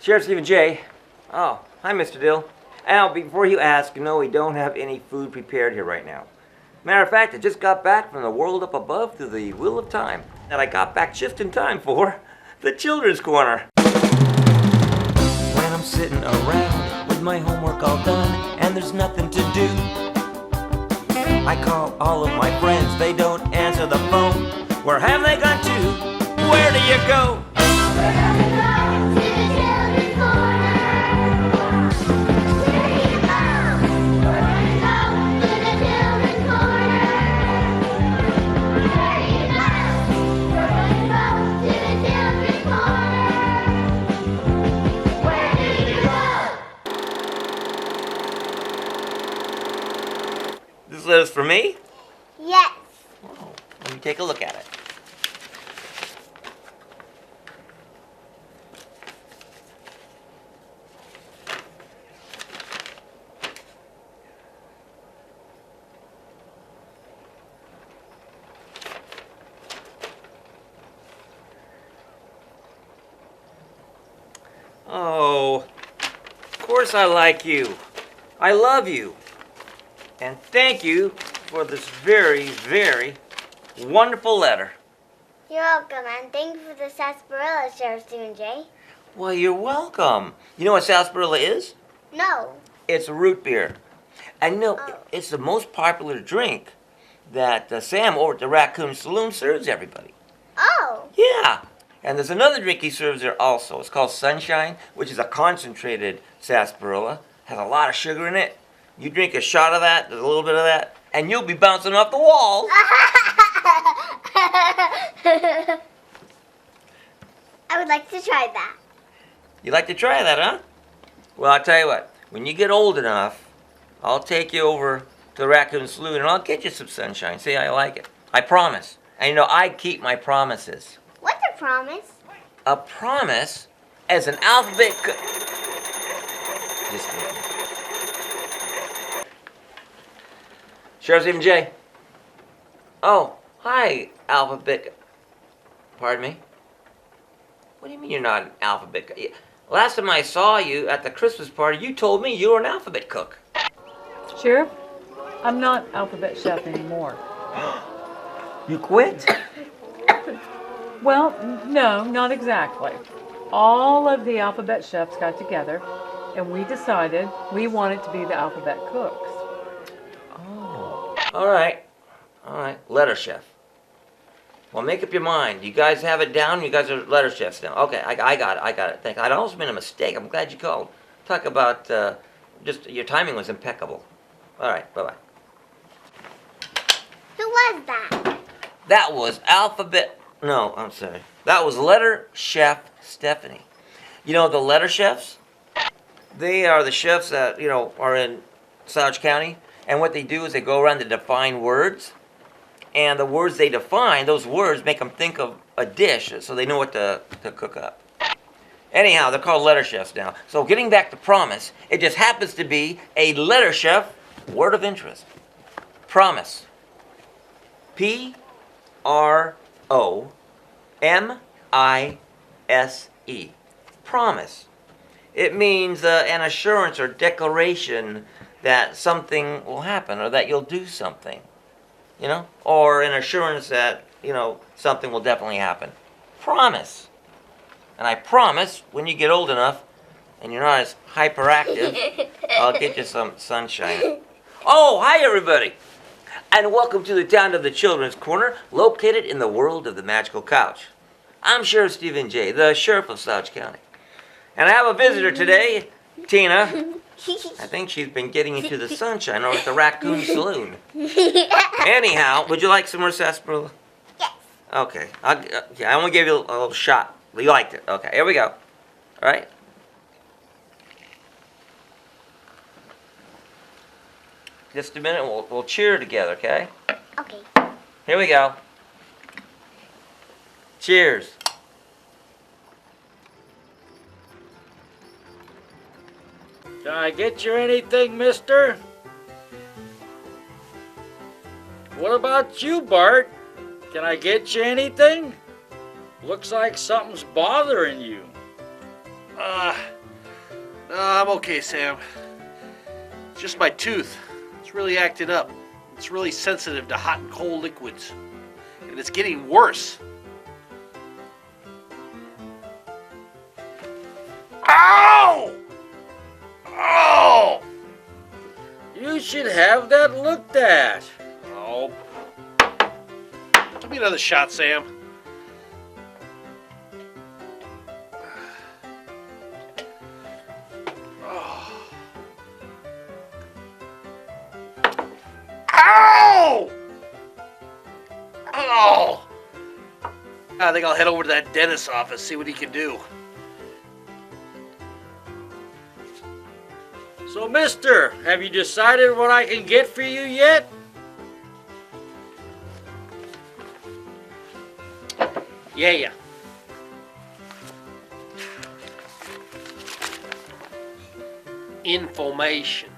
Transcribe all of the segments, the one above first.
Sheriff Stephen J. Oh, hi, Mr. Dill. Now, before you ask, no, we don't have any food prepared here right now. Matter of fact, I just got back from the world up above through the wheel of time. And I got back just in time for the Children's Corner. When I'm sitting around with my homework all done and there's nothing to do, I call all of my friends, they don't answer the phone. Where have they gone to? Where do you go? We're gonna go to the Children's Corner. Where do you go? We're gonna go to the Children's Corner. Where do you go? We're gonna go to the Children's Corner. Where do you go? This letter's for me? Yes. Oh, let me take a look at it. Oh, of course I like you. I love you. And thank you for this very, very wonderful letter. You're welcome, and thank you for the sarsaparilla, Sheriff Stephen J. Well, you're welcome. You know what sarsaparilla is? No. It's a root beer. And you know, Oh. it's the most popular drink that Sam over at the Raccoon Saloon serves everybody. Oh. Yeah. And there's another drink he serves there also. It's called Sunshine, which is a concentrated sarsaparilla. Has a lot of sugar in it. You drink a shot of that, there's a little bit of that, and you'll be bouncing off the wall. I would like to try that. You'd like to try that, huh? Well, I'll tell you what. When you get old enough, I'll take you over to the Raccoon Saloon and I'll get you some sunshine. See how you like it. I promise. And you know, I keep my promises. What's a promise? A promise as an alphabet Just kidding. Sheriff Stephen J. Oh, hi, alphabet. Pardon me? What do you mean you're not an alphabet? Last time I saw you at the Christmas party, you told me you were an alphabet cook. Sheriff, I'm not alphabet chef anymore. You quit? Well, no, not exactly. All of the alphabet chefs got together and we decided we wanted to be the alphabet cooks. Oh. All right. Letter chef. Well, make up your mind. You guys have it down? You guys are letter chefs now. Okay, I got it. Thank you. I'd almost made a mistake. I'm glad you called. Talk about, just your timing was impeccable. All right, bye-bye. Who was that? That was That was letter chef Stephanie. You know the letter chefs? They are the chefs that, are in Sauge County. And what they do is they go around to define words. And the words they define, those words make them think of a dish so they know what to cook up. Anyhow, they're called letter chefs now. So getting back to promise, it just happens to be a letter chef word of interest. Promise. Promise. Promise. It means an assurance or declaration that something will happen or that you'll do something. Or an assurance that, something will definitely happen. Promise. And I promise, when you get old enough and you're not as hyperactive, I'll get you some sunshine. Oh, hi everybody! And welcome to the town of the Children's Corner, located in the world of the magical couch. I'm Sheriff Stephen J., the Sheriff of Sauge County. And I have a visitor today, Tina. I think she's been getting into the sunshine over at the Raccoon Saloon. Anyhow, would you like some more sarsaparilla? Yes. Okay. I want to give you a little shot. You liked it. Okay, here we go. All right? Just a minute, we'll cheer together, okay? Okay. Here we go. Cheers. Can I get you anything, mister? What about you, Bart? Can I get you anything? Looks like something's bothering you. No, I'm okay, Sam. It's just my tooth. It's really acted up. It's really sensitive to hot and cold liquids. And it's getting worse. Ow! Oh! You should have that looked at. Oh. Give me another shot, Sam. Oh. Ow! Oh! I think I'll head over to that dentist's office, see what he can do. So, mister, have you decided what I can get for you yet? Yeah. Information.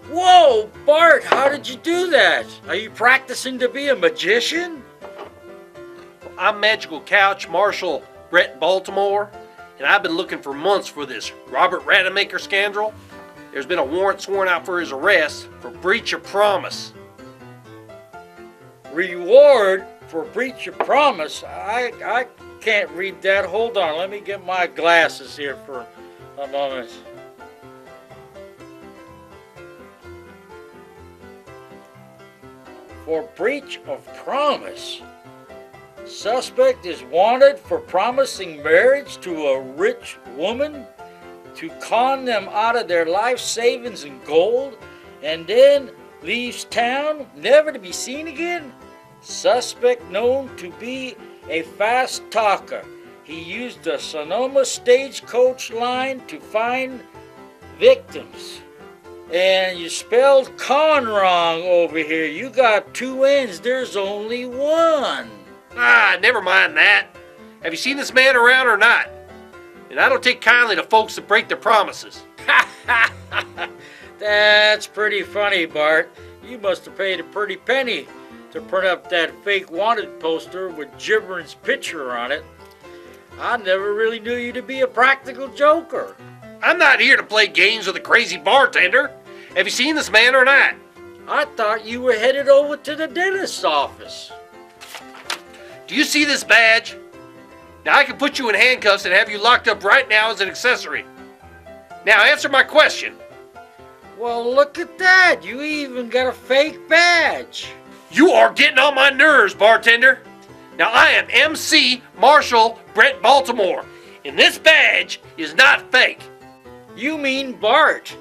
Whoa, Bart, how did you do that? Are you practicing to be a magician? I'm Magical Couch Marshal Brett Baltimore, and I've been looking for months for this Robert Rademacher scoundrel. There's been a warrant sworn out for his arrest for breach of promise. Reward for breach of promise? I can't read that. Hold on, let me get my glasses here for a moment. For breach of promise. Suspect is wanted for promising marriage to a rich woman to con them out of their life savings and gold, and then leaves town never to be seen again. Suspect known to be a fast talker. He used the Sonoma stagecoach line to find victims. And you spelled con wrong over here. You got two N's. There's only one. Never mind that. Have you seen this man around or not? And I don't take kindly to folks that break their promises. That's pretty funny, Bart. You must have paid a pretty penny to print up that fake wanted poster with Gibberin's picture on it. I never really knew you to be a practical joker. I'm not here to play games with a crazy bartender. Have you seen this man or not? I thought you were headed over to the dentist's office. Do you see this badge? Now I can put you in handcuffs and have you locked up right now as an accessory. Now answer my question. Well, look at that. You even got a fake badge. You are getting on my nerves, bartender. Now I am MC Marshal Brett Baltimore, and this badge is not fake. You mean Bart?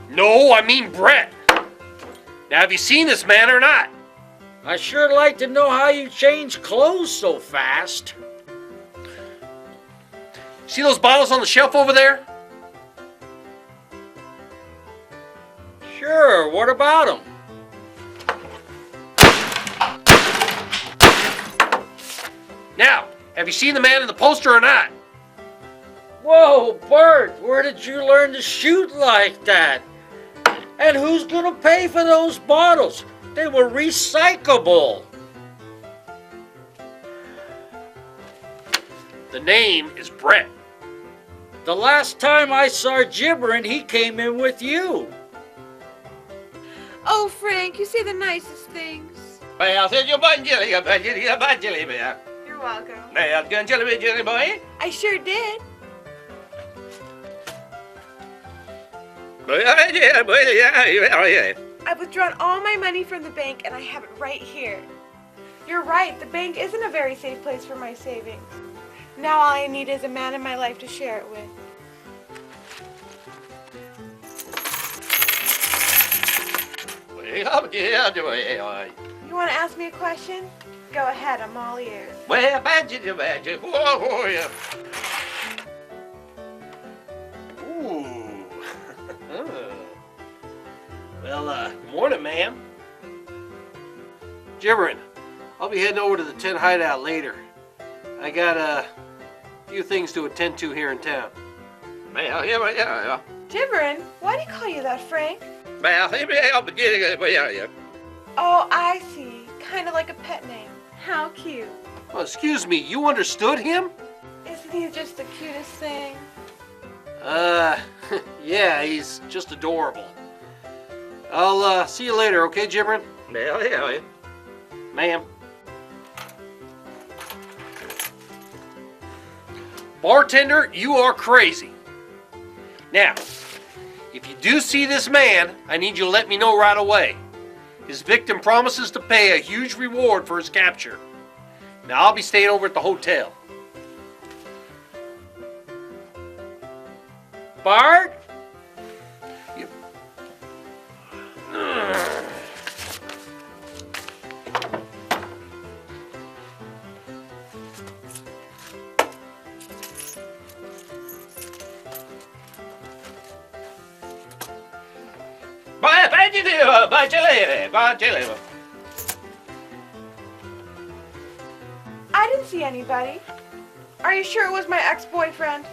No, I mean Brett. Now have you seen this man or not? I sure like to know how you change clothes so fast. See those bottles on the shelf over there? Sure, what about them? Now, have you seen the man in the poster or not? Whoa, Bart, where did you learn to shoot like that? And who's gonna pay for those bottles? They were recyclable. The name is Brett. The last time I saw Gibberin, he came in with you. Oh, Frank, you say the nicest things. You're welcome. I sure did. I've withdrawn all my money from the bank and I have it right here. You're right, the bank isn't a very safe place for my savings. Now all I need is a man in my life to share it with. You want to ask me a question? Go ahead, I'm all ears. Ooh. Well, good morning, ma'am. Gibberin, I'll be heading over to the 10 hideout later. I got a few things to attend to here in town. Gibberin, why do you call you that, Frank? Oh, I see. Kind of like a pet name. How cute. Well, excuse me, you understood him? Isn't he just the cutest thing? Yeah, he's just adorable. I'll see you later, okay, Gibberin? Yeah. Ma'am. Bartender, you are crazy. Now, if you do see this man, I need you to let me know right away. His victim promises to pay a huge reward for his capture. Now, I'll be staying over at the hotel. Bart? I didn't see anybody. Are you sure it was my ex-boyfriend?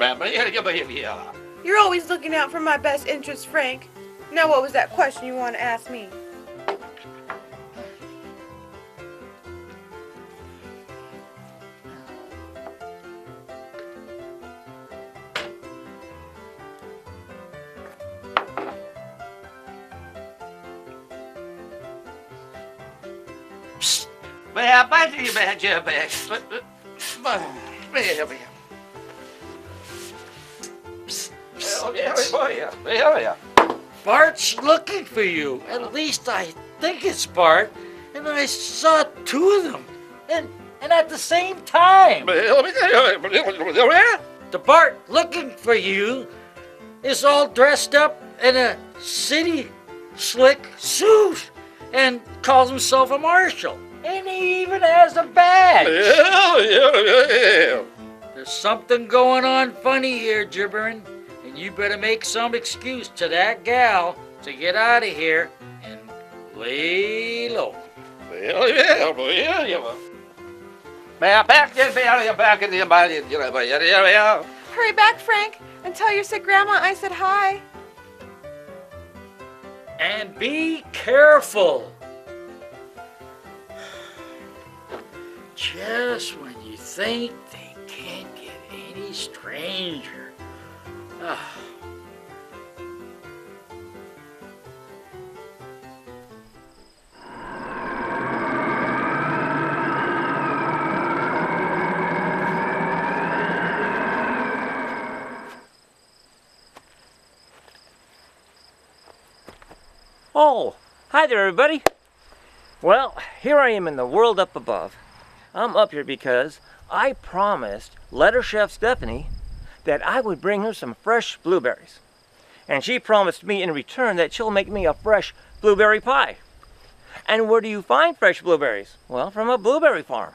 You're always looking out for my best interest, Frank. Now what was that question you want to ask me? Bart's looking for you. At least I think it's Bart. And I saw two of them. And at the same time. The Bart looking for you is all dressed up in a city slick suit and calls himself a marshal. And he even has a badge. There's something going on funny here, Gibberin. And you better make some excuse to that gal to get out of here and lay low. Hurry back, Frank, and tell your sick grandma I said hi. And be careful. Just when you think they can't get any stranger. Ah. Oh, hi there, everybody. Well, here I am in the world up above. I'm up here because I promised Letter Chef Stephanie that I would bring her some fresh blueberries. And she promised me in return that she'll make me a fresh blueberry pie. And where do you find fresh blueberries? Well, from a blueberry farm.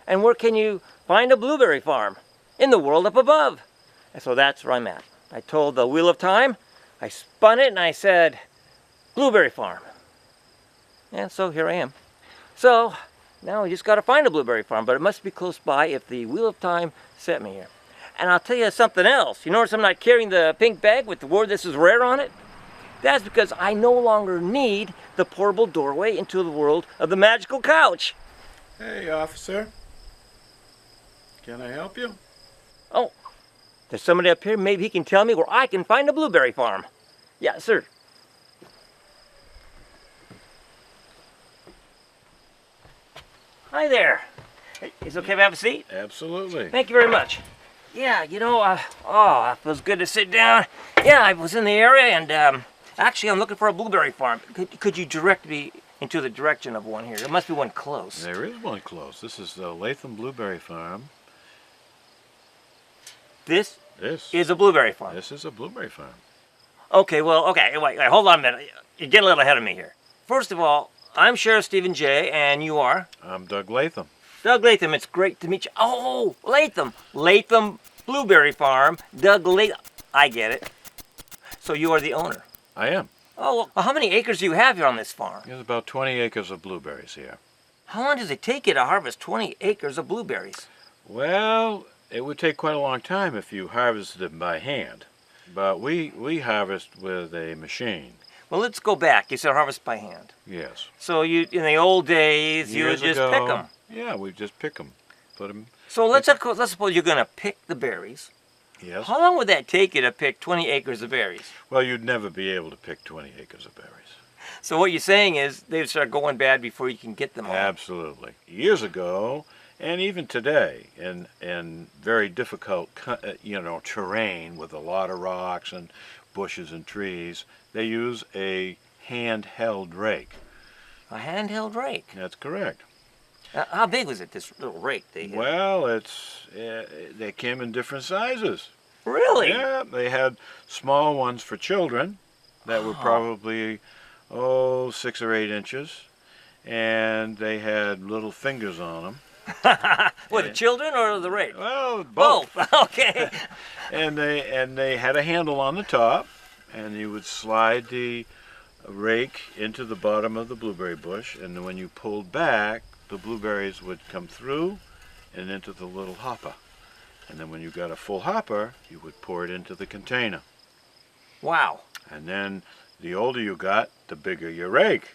And where can you find a blueberry farm? In the world up above. And so that's where I'm at. I told the Wheel of Time, I spun it and I said, blueberry farm. And so here I am. So now we just got to find a blueberry farm, but it must be close by if the Wheel of Time sent me here. And I'll tell you something else. You notice I'm not carrying the pink bag with the word "This is rare" on it? That's because I no longer need the portable doorway into the world of the magical couch. Hey, officer. Can I help you? Oh, there's somebody up here. Maybe he can tell me where I can find a blueberry farm. Yeah, sir. Hi there. Hey, is it okay if I have a seat? Absolutely. Thank you very much. Yeah, you know, it feels good to sit down. Yeah, I was in the area and actually I'm looking for a blueberry farm. Could you direct me into the direction of one here? There must be one close. There is one close. This is the Latham Blueberry Farm. This This is a blueberry farm. This is a blueberry farm. Okay, well, okay, wait, hold on a minute. You're getting a little ahead of me here. First of all, I'm Sheriff Stephen J, and you are? I'm Doug Latham. Doug Latham, it's great to meet you. Oh, Latham. Latham Blueberry Farm. Doug Latham. I get it. So you are the owner. I am. Oh, well, how many acres do you have here on this farm? There's about 20 acres of blueberries here. How long does it take you to harvest 20 acres of blueberries? Well, it would take quite a long time if you harvested them by hand. But we harvest with a machine. Well, let's go back. You said harvest by hand. Yes. So you, in the old days, you would Years just ago, pick them. Yeah, we just pick them. Put them. So let's suppose you're going to pick the berries. Yes. How long would that take you to pick 20 acres of berries? Well, you'd never be able to pick 20 acres of berries. So what you're saying is they start going bad before you can get them all. Absolutely. Years ago, and even today, in very difficult, terrain with a lot of rocks and bushes and trees, they use a handheld rake. A handheld rake. That's correct. How big was it, this little rake they had? Well, they came in different sizes. Really? Yeah, they had small ones for children that were probably 6 or 8 inches, and they had little fingers on them. What, the children or the rake? Well, both. Okay. And they had a handle on the top, and you would slide the rake into the bottom of the blueberry bush, and then when you pulled back, the blueberries would come through and into the little hopper. And then when you got a full hopper, you would pour it into the container. Wow. And then the older you got, the bigger your rake.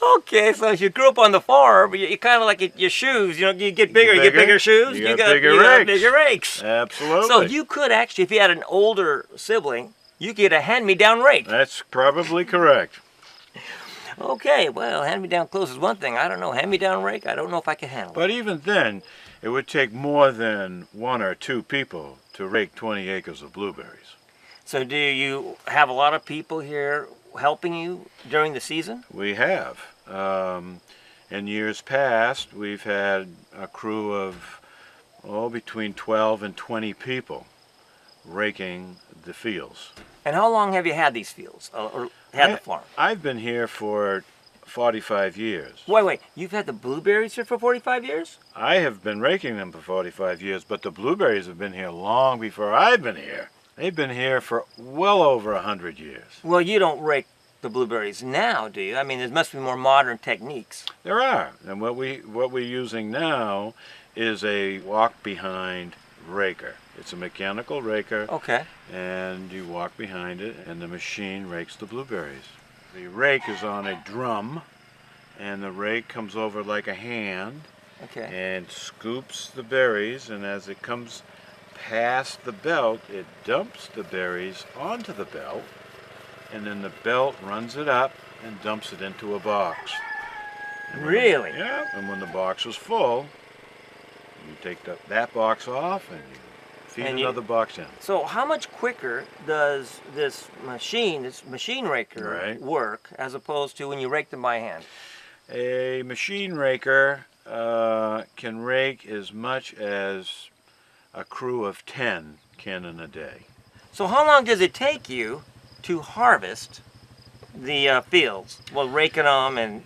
Okay, so if you grew up on the farm, you kind of like your shoes. You get bigger, you get bigger shoes. You got bigger rakes. Bigger rakes. Absolutely. So you could actually, if you had an older sibling, you could get a hand-me-down rake. That's probably correct. Okay, well, hand-me-down clothes is one thing. I don't know, hand-me-down rake, I don't know if I can handle it. But even then, it would take more than 1 or 2 people to rake 20 acres of blueberries. So do you have a lot of people here helping you during the season? We have. In years past, we've had a crew of between 12 and 20 people raking the fields. And how long have you had these fields, or had the farm? I've been here for 45 years. Wait, you've had the blueberries here for 45 years? I have been raking them for 45 years, but the blueberries have been here long before I've been here. They've been here for well over 100 years. Well, you don't rake the blueberries now, do you? I mean, there must be more modern techniques. There are, and what we're using now is a walk-behind raker. It's a mechanical raker. Okay. And you walk behind it, and the machine rakes the blueberries. The rake is on a drum, and the rake comes over like a hand, Okay. and scoops the berries, and as it comes past the belt, it dumps the berries onto the belt, and then the belt runs it up and dumps it into a box. Really? Yeah, and when the box is full, you take that box off and you feed another box in. So how much quicker does this machine raker Right. work as opposed to when you rake them by hand? A machine raker can rake as much as a crew of 10 can in a day. So how long does it take you to harvest the fields? Well, raking them and,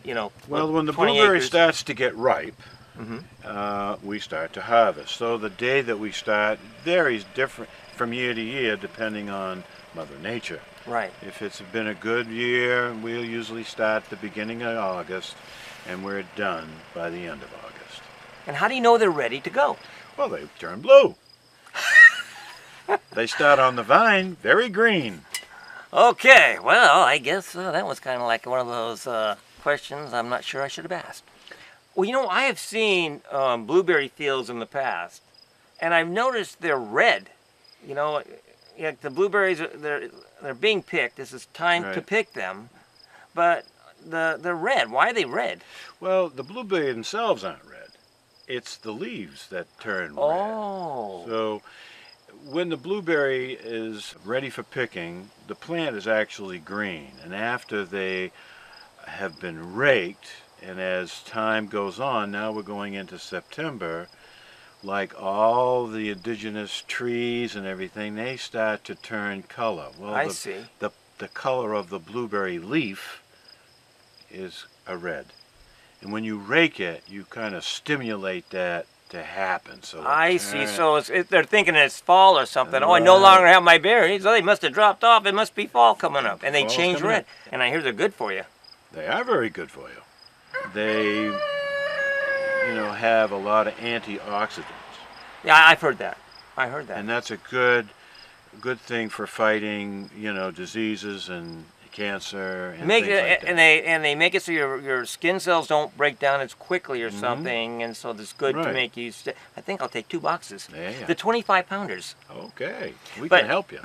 Well, when the 20 blueberry acres. starts to get ripe, Mm-hmm. we start to harvest. So the day that we start varies different from year to year depending on Mother Nature. Right. If it's been a good year, we'll usually start the beginning of August, and we're done by the end of August. And how do you know they're ready to go? Well, they turn blue. They start on the vine very green. Okay, well, I guess that was kind of like one of those questions I'm not sure I should have asked. Well, I have seen blueberry fields in the past, and I've noticed they're red. Like the blueberries, they're being picked. This is time to Right. pick them, but they're red. Why are they red? Well, the blueberry themselves aren't red. It's the leaves that turn red. Oh. So when the blueberry is ready for picking, the plant is actually green. And after they have been raked, and as time goes on, now we're going into September, like all the indigenous trees and everything, they start to turn color. Well, I see. The color of the blueberry leaf is a red. And when you rake it, you kind of stimulate that to happen. So I see. So they're thinking it's fall or something. Oh, I no Right. longer have my berries. Oh, they must have dropped off. It must be fall coming up. And they Fall's change coming red. up. And I hear they're good for you. They are very good for you. They, have a lot of antioxidants. Yeah, I've heard that. I heard that. And that's a good thing for fighting, diseases and cancer and Make things it, like that. and they make it so your skin cells don't break down as quickly or something, and so it's good to Right. make you. I think I'll take 2 boxes. Yeah. The 25-pounders. Okay, we But- can help you.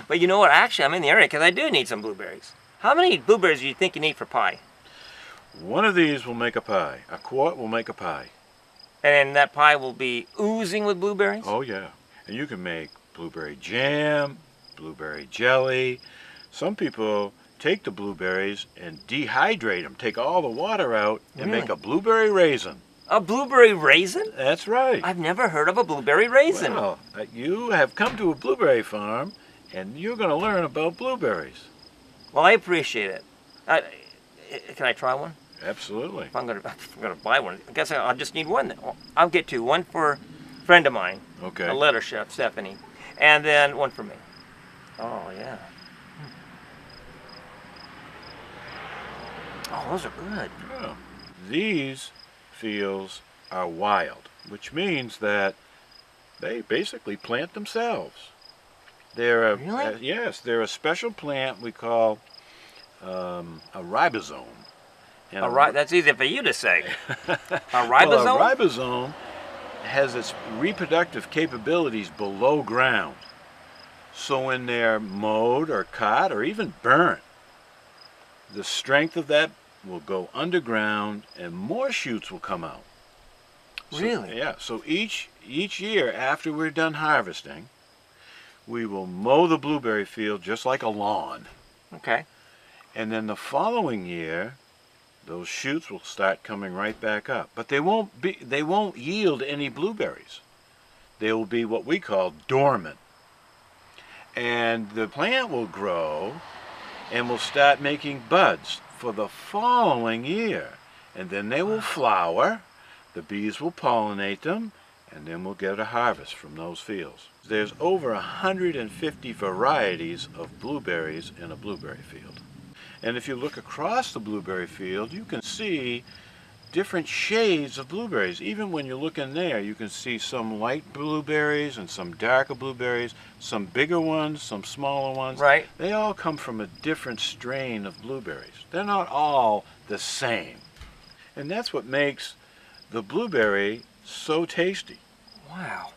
But you know what? Actually, I'm in the area because I do need some blueberries. How many blueberries do you think you need for pie? One of these will make a pie. A quart will make a pie. And that pie will be oozing with blueberries? Oh yeah, and you can make blueberry jam, blueberry jelly. Some people take the blueberries and dehydrate them, take all the water out, and make Really? a blueberry raisin. A blueberry raisin? That's right. I've never heard of a blueberry raisin. Well, you have come to a blueberry farm, and you're going to learn about blueberries. Well, I appreciate it. Can I try one? Absolutely. If I'm gonna buy one, I guess I'll just need one then. I'll get 2. One for a friend of mine, Okay. a letter chef, Stephanie, and then one for me. Oh, yeah. Oh, those are good. Oh. These fields are wild, which means that they basically plant themselves. They're a, Really? yes, they're a special plant we call a ribosome. And That's easy for you to say. A Well, ribosome? a ribosome has its reproductive capabilities below ground. So when they're mowed or cut or even burnt, the strength of that will go underground and more shoots will come out. Really? Yeah, so each year after we're done harvesting, we will mow the blueberry field just like a lawn. Okay. And then the following year, those shoots will start coming right back up. But they won't yield any blueberries. They will be what we call dormant. And the plant will grow and will start making buds for the following year. And then they will flower, the bees will pollinate them, and then we'll get a harvest from those fields. There's over 150 varieties of blueberries in a blueberry field. And if you look across the blueberry field, you can see different shades of blueberries. Even when you look in there, you can see some light blueberries and some darker blueberries, some bigger ones, some smaller ones. Right. They all come from a different strain of blueberries. They're not all the same. And that's what makes the blueberry so tasty. Wow.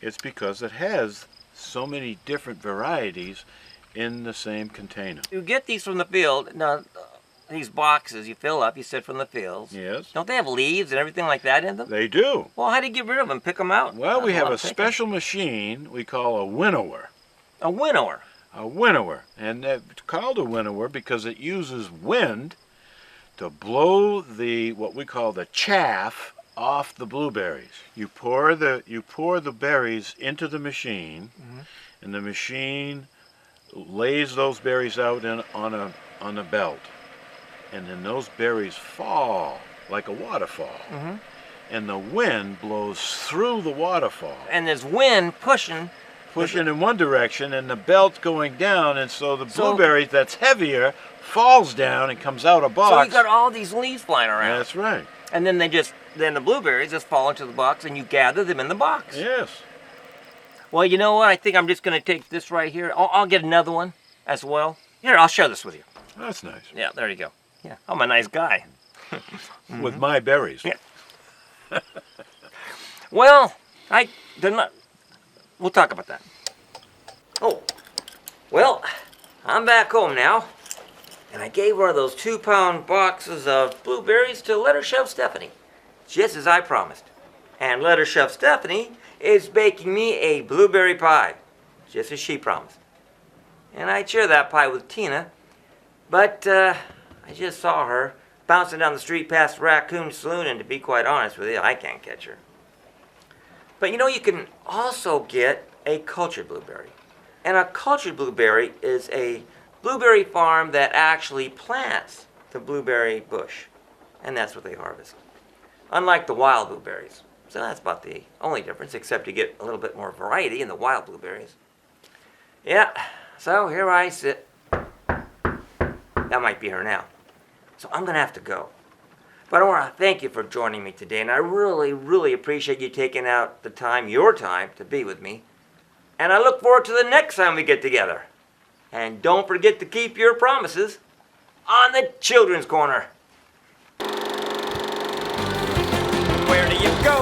It's because it has so many different varieties in the same container. You get these from the field. Now, these boxes you fill up, you said from the fields. Yes, Don't they have leaves and everything like that in them? they do. Well, how do you get rid of them? Pick them out? Well, we That's have lot a of picking. special machine we call a winnower. A winnower. A winnower. And it's called a winnower because it uses wind to blow what we call the chaff off the blueberries. You pour the berries into the machine, and the machine lays those berries out on a belt. And then those berries fall like a waterfall. And the wind blows through the waterfall, And there's wind pushing. pushing in one direction and the belt going down, and so the So- blueberry that's heavier falls down and comes out of So box. you got all these leaves flying around. That's right. And then then the blueberries just fall into the box and you gather them in the box. Yes. Well, you know what? I think I'm just going to take this right here. I'll get another one as well. Here, I'll share this with you. That's nice. Yeah, there you go. Yeah, I'm a nice guy. With my berries. Yeah. Well, we'll talk about that. Oh, well, I'm back home now. And I gave one of those 2-pound boxes of blueberries to Letter Chef Stephanie, just as I promised. And Letter Chef Stephanie is baking me a blueberry pie, just as she promised. And I'd share that pie with Tina, but I just saw her bouncing down the street past Raccoon Saloon, and to be quite honest with you, I can't catch her. But you know, you can also get a cultured blueberry. And a cultured blueberry is a blueberry farm that actually plants the blueberry bush. And that's what they harvest. Unlike the wild blueberries. So that's about the only difference, except you get a little bit more variety in the wild blueberries. Yeah, so here I sit. That might be her now. So I'm going to have to go. But I want to thank you for joining me today, and I really, really appreciate you taking out your time, to be with me. And I look forward to the next time we get together. And don't forget to keep your promises on the Children's Corner. Where do you go?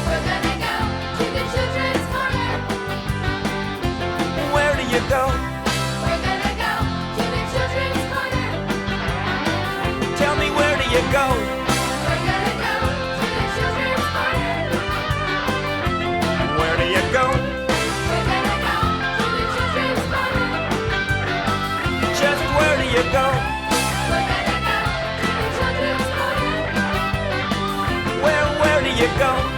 We're gonna go to the children's corner. Where do you go? We're gonna go to the children's corner. Tell me, where do you go? We're gonna go to the children's corner. Where do you go? We're gonna go to the children's corner. Just where do you go? We're gonna go to the children's corner. Where do you go?